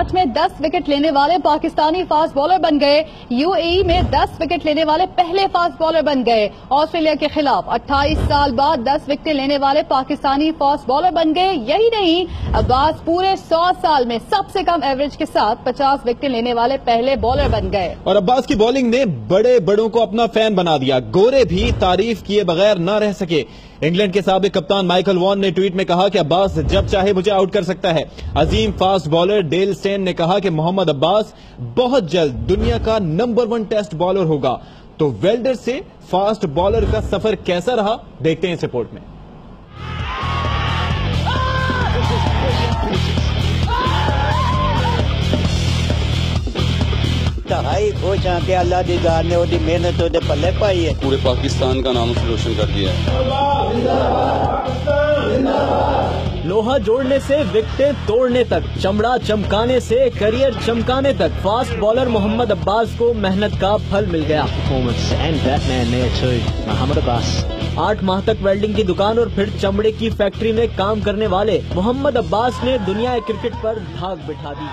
1960 में 10 विकेट लेने वाले पाकिस्तानी फास्ट बॉलर बन गए। यूएई में 10 विकेट लेने वाले पहले फास्ट बॉलर बन गए। ऑस्ट्रेलिया के खिलाफ 28 साल बाद 10 विकेट लेने वाले पाकिस्तानी फास्ट बॉलर बन गए। यही नहीं, अब्बास पूरे 100 साल में सबसे कम एवरेज के साथ 50 विकेट लेने वाले पहले बॉलर बन गए। और अब्बास की बॉलिंग ने बड़े बड़ों को अपना फैन बना दिया। गोरे भी तारीफ किए बगैर न रह सके। इंग्लैंड के साबिक कप्तान माइकल वॉन ने ट्वीट में कहा कि अब्बास जब चाहे मुझे आउट कर सकता है। अजीम फास्ट बॉलर डेल स्टेन ने कहा कि मोहम्मद अब्बास बहुत जल्द दुनिया का नंबर 1 टेस्ट बॉलर होगा। तो वेल्डर से फास्ट बॉलर का सफर कैसा रहा, देखते हैं इस रिपोर्ट में। हाई खुश हाँ कि अल्लाह दी ज़ात ने ओदी मेहनत ओदे पल्ले पाई है। पूरे पाकिस्तान का नाम रोशन कर दिया है। लोहा जोड़ने से विकेटें तोड़ने तक, चमड़ा चमकाने से करियर चमकाने तक, फास्ट बॉलर मोहम्मद अब्बास को मेहनत का फल मिल गया। 8 माह तक वेल्डिंग की दुकान और फिर चमड़े की फैक्ट्री में काम करने वाले मोहम्मद अब्बास ने दुनिया क्रिकेट पर धाक बिठा दी।